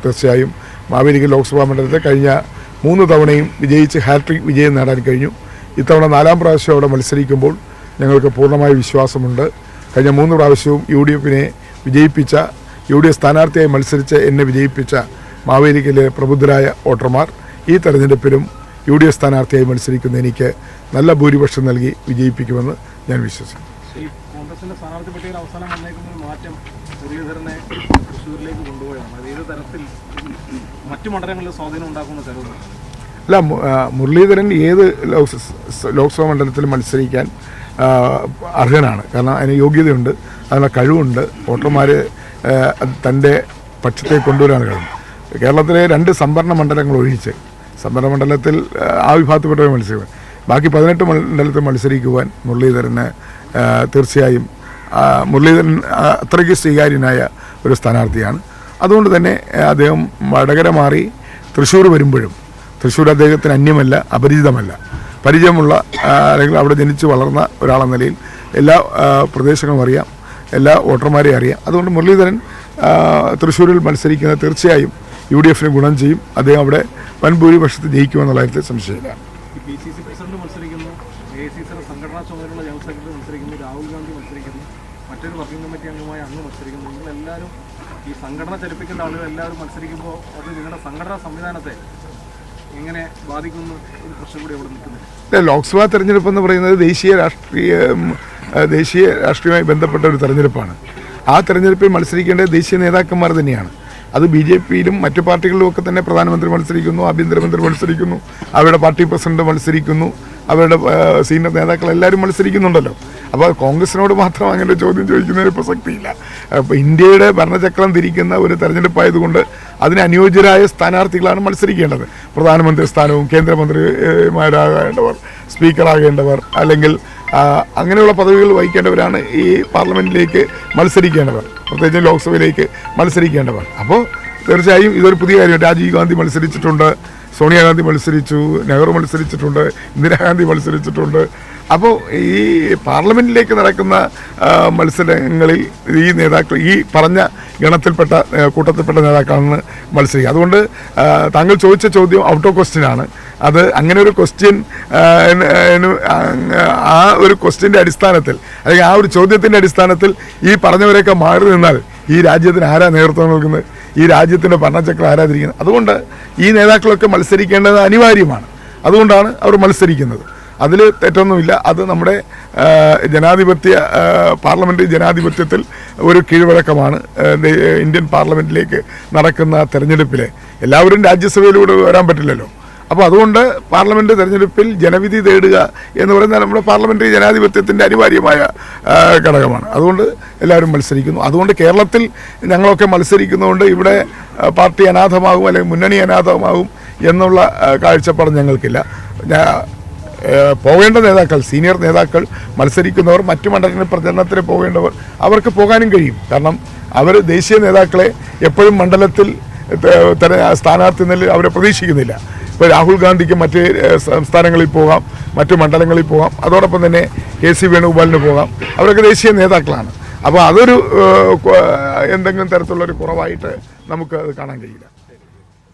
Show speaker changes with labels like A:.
A: തീർച്ചയായും മാവേലിക്കര ലോക്സഭാ മണ്ഡലത്തെ കഴിഞ്ഞ 3 തവണയും വിജയിച്ച് ഹാട്രിക് വിജയം നേടാൻ കഴിഞ്ഞു. ഇത്തവണ 4ാം പ്രാവശ്യം അവിടെ മത്സരിക്കുമ്പോൾ ഞങ്ങൾക്ക് പൂർണ്ണമായ വിശ്വാസമുണ്ട്. കഴിഞ്ഞ 3 പ്രാവശ്യവും UDFനെ വിജയിപ്പിച്ച UDF സ്ഥാനാർത്ഥിയായി മത്സരിച്ച് എന്നെ വിജയിപ്പിച്ച മാവേലിക്കരയിലെ പ്രബുദ്ധരായ വോട്ടർമാർ ഈ തെരഞ്ഞെടുപ്പിലും UDF സ്ഥാനാർത്ഥിയായി മത്സരിക്കുന്ന എനിക്ക് നല്ല ഭൂരിപക്ഷം നൽകി വിജയിപ്പിക്കുമെന്ന് ഞാൻ വിശ്വസിക്കുന്നു.
B: കോൺഗ്രസിന്റെ സ്ഥാനാർത്ഥി പട്ടികയിൽ അവസാനം വന്നേക്കുന്ന മാറ്റം മുരളീധരനെ തൃശ്ശൂരിലേക്ക് കൊണ്ടുപോയാണ്. അത് ഏത് തരത്തിൽ മറ്റു മണ്ഡലങ്ങളിൽ സ്വാധീനം ഉണ്ടാക്കുമെന്ന് കരുതുന്നു?
A: അല്ല, മുരളീധരൻ ഏത് ലോക്സഭാ മണ്ഡലത്തിൽ മത്സരിക്കാൻ അർഹനാണ്. കാരണം അതിന് യോഗ്യതയുണ്ട്, അതിനുള്ള കഴിവുണ്ട്. വോട്ടർമാർ തൻ്റെ പക്ഷത്തെ കൊണ്ടുവരാൻ കഴിയും. കേരളത്തിലെ 2 സംവരണ മണ്ഡലങ്ങൾ ഒഴിച്ച് സംവരണ മണ്ഡലത്തിൽ ആ വിഭാഗത്തിൽപ്പെട്ടവർ മത്സരിക്കുവാൻ, ബാക്കി 18 മണ്ഡലത്തിൽ മത്സരിക്കുവാൻ മുരളീധരന് തീർച്ചയായും മുരളീധരൻ അത്രയ്ക്ക് സ്വീകാര്യനായ ഒരു സ്ഥാനാർത്ഥിയാണ്. അതുകൊണ്ട് തന്നെ അദ്ദേഹം വടകര മാറി തൃശ്ശൂർ വരുമ്പോഴും തൃശ്ശൂർ അദ്ദേഹത്തിന് അന്യമല്ല, അപരിചിതമല്ല. പരിചയമുള്ള അല്ലെങ്കിൽ അവിടെ ജനിച്ച് വളർന്ന ഒരാളെന്ന നിലയിൽ എല്ലാ പ്രദേശങ്ങളും അറിയാം, എല്ലാ വോട്ടർമാരെയും അറിയാം. അതുകൊണ്ട് മുരളീധരൻ തൃശ്ശൂരിൽ മത്സരിക്കുന്നത് തീർച്ചയായും UDFന് ഗുണം ചെയ്യും. അദ്ദേഹം അവിടെ വൻ ഭൂരിപക്ഷത്തിൽ ജയിക്കുമെന്നുള്ള കാര്യത്തിൽ സംശയമില്ല.
B: PCC പ്രസിഡന്റ് മത്സരിക്കുന്നു, AICC സംഘടനാ ചുമതലയുള്ള ജനറൽ സെക്രട്ടറി മത്സരിക്കുന്നു, രാഹുൽ ഗാന്ധി മത്സരിക്കുന്നു, മറ്റൊരു വർക്കിംഗ് കമ്മിറ്റി അംഗമായ അങ്ങ് മത്സരിക്കുന്നു. നിങ്ങളെല്ലാവരും ഈ സംഘടന ചലിപ്പിക്കേണ്ട ആളുകൾ എല്ലാവരും മത്സരിക്കുമ്പോൾ അത് നിങ്ങളുടെ സംഘടനാ സംവിധാനത്തെ എങ്ങനെ ബാധിക്കുന്നു ഒരു പ്രശ്നം കൂടി അവിടെ നിൽക്കുന്നത്?
A: ലോക്സഭാ തെരഞ്ഞെടുപ്പ് എന്ന് പറയുന്നത് ദേശീയ രാഷ്ട്രീയവുമായി ബന്ധപ്പെട്ട ഒരു തെരഞ്ഞെടുപ്പാണ്. ആ തെരഞ്ഞെടുപ്പിൽ മത്സരിക്കേണ്ടത് ദേശീയ നേതാക്കന്മാർ തന്നെയാണ്. അത് BJPയിലും മറ്റു പാർട്ടികളിലും ഒക്കെ തന്നെ പ്രധാനമന്ത്രി മത്സരിക്കുന്നു, ആഭ്യന്തരമന്ത്രി മത്സരിക്കുന്നു, അവരുടെ പാർട്ടി പ്രസിഡന്റ് മത്സരിക്കുന്നു, അവരുടെ സീനിയർ നേതാക്കൾ എല്ലാവരും മത്സരിക്കുന്നുണ്ടല്ലോ. അപ്പോൾ കോൺഗ്രസിനോട് മാത്രം അങ്ങനെ ചോദ്യം ചോദിക്കുന്നതിന് പ്രസക്തിയില്ല. അപ്പോൾ ഇന്ത്യയുടെ ഭരണചക്രം തിരിക്കുന്ന ഒരു തെരഞ്ഞെടുപ്പായതുകൊണ്ട് അതിന് അനുയോജ്യരായ സ്ഥാനാർത്ഥികളാണ് മത്സരിക്കേണ്ടത്. പ്രധാനമന്ത്രി സ്ഥാനവും കേന്ദ്രമന്ത്രിമാരാകേണ്ടവർ, സ്പീക്കറാകേണ്ടവർ, അല്ലെങ്കിൽ അങ്ങനെയുള്ള പദവികൾ വഹിക്കേണ്ടവരാണ് ഈ പാർലമെൻറ്റിലേക്ക് മത്സരിക്കേണ്ടവർ, പ്രത്യേകിച്ച് ലോക്സഭയിലേക്ക് മത്സരിക്കേണ്ടവർ. അപ്പോൾ തീർച്ചയായും ഇതൊരു പുതിയ കാര്യം. രാജീവ് ഗാന്ധി മത്സരിച്ചിട്ടുണ്ട്, സോണിയാഗാന്ധി മത്സരിച്ചു, നെഹ്റു മത്സരിച്ചിട്ടുണ്ട്, ഇന്ദിരാഗാന്ധി മത്സരിച്ചിട്ടുണ്ട്. അപ്പോൾ ഈ പാർലമെൻറ്റിലേക്ക് നടക്കുന്ന മത്സരങ്ങളിൽ ഈ നേതാക്കൾ ഈ പറഞ്ഞ കൂട്ടത്തിൽപ്പെട്ട നേതാക്കളാണ് മത്സരിക്കുക. അതുകൊണ്ട് താങ്കൾ ചോദിച്ച ചോദ്യം ഔട്ട് ഓഫ് ക്വസ്റ്റ്യനാണ്. അത് അങ്ങനെ ഒരു ക്വസ്റ്റ്യൻ ആ ഒരു ക്വസ്റ്റ്യൻ്റെ അടിസ്ഥാനത്തിൽ അല്ലെങ്കിൽ ആ ഒരു ചോദ്യത്തിൻ്റെ അടിസ്ഥാനത്തിൽ ഈ പറഞ്ഞവരെയൊക്കെ മാറി നിന്നാൽ ഈ രാജ്യത്തിന് ആരാ നേതൃത്വം നൽകുന്നത്? ഈ രാജ്യത്തിൻ്റെ ഭരണചക്രം ആരാതിരിക്കുന്നത്? അതുകൊണ്ട് ഈ നേതാക്കളൊക്കെ മത്സരിക്കേണ്ടത് അനിവാര്യമാണ്. അതുകൊണ്ടാണ് അവർ മത്സരിക്കുന്നത്. അതിൽ തെറ്റൊന്നുമില്ല. അത് നമ്മുടെ പാർലമെൻ്ററി ജനാധിപത്യത്തിൽ ഒരു കീഴ്വഴക്കമാണ്. ഇന്ത്യൻ പാർലമെൻറ്റിലേക്ക് നടക്കുന്ന തെരഞ്ഞെടുപ്പിൽ എല്ലാവരും രാജ്യസഭയിലൂടെ വരാൻ പറ്റില്ലല്ലോ. അപ്പോൾ അതുകൊണ്ട് പാർലമെൻറ്റ് തെരഞ്ഞെടുപ്പിൽ ജനവിധി തേടുക എന്ന് പറയുന്നത് നമ്മുടെ പാർലമെൻ്ററി ജനാധിപത്യത്തിൻ്റെ അനിവാര്യമായ ഘടകമാണ്. അതുകൊണ്ട് എല്ലാവരും മത്സരിക്കുന്നു. അതുകൊണ്ട് കേരളത്തിൽ ഞങ്ങളൊക്കെ മത്സരിക്കുന്നതുകൊണ്ട് ഇവിടെ പാർട്ടി അനാഥമാകും അല്ലെങ്കിൽ മുന്നണി അനാഥമാകും എന്നുള്ള കാഴ്ചപ്പാട് ഞങ്ങൾക്കില്ല. പോകേണ്ട നേതാക്കൾ, സീനിയർ നേതാക്കൾ മത്സരിക്കുന്നവർ, മറ്റു മണ്ഡലങ്ങളിൽ പ്രചരണത്തിന് പോകേണ്ടവർ അവർക്ക് പോകാനും കഴിയും. കാരണം അവർ ദേശീയ നേതാക്കളെ എപ്പോഴും മണ്ഡലത്തിൽ സ്ഥാനാർത്ഥി നില അവരെ പ്രതീക്ഷിക്കുന്നില്ല. ഇപ്പോൾ രാഹുൽ ഗാന്ധിക്ക് മറ്റ് സംസ്ഥാനങ്ങളിൽ പോകാം, മറ്റു മണ്ഡലങ്ങളിൽ പോകാം, അതോടൊപ്പം തന്നെ KC വേണുഗോപാലിന് പോകാം. അവരൊക്കെ ദേശീയ നേതാക്കളാണ്. അപ്പോൾ അതൊരു എന്തെങ്കിലും തരത്തിലുള്ളൊരു കുറവായിട്ട് നമുക്ക് അത് കാണാൻ കഴിയില്ല.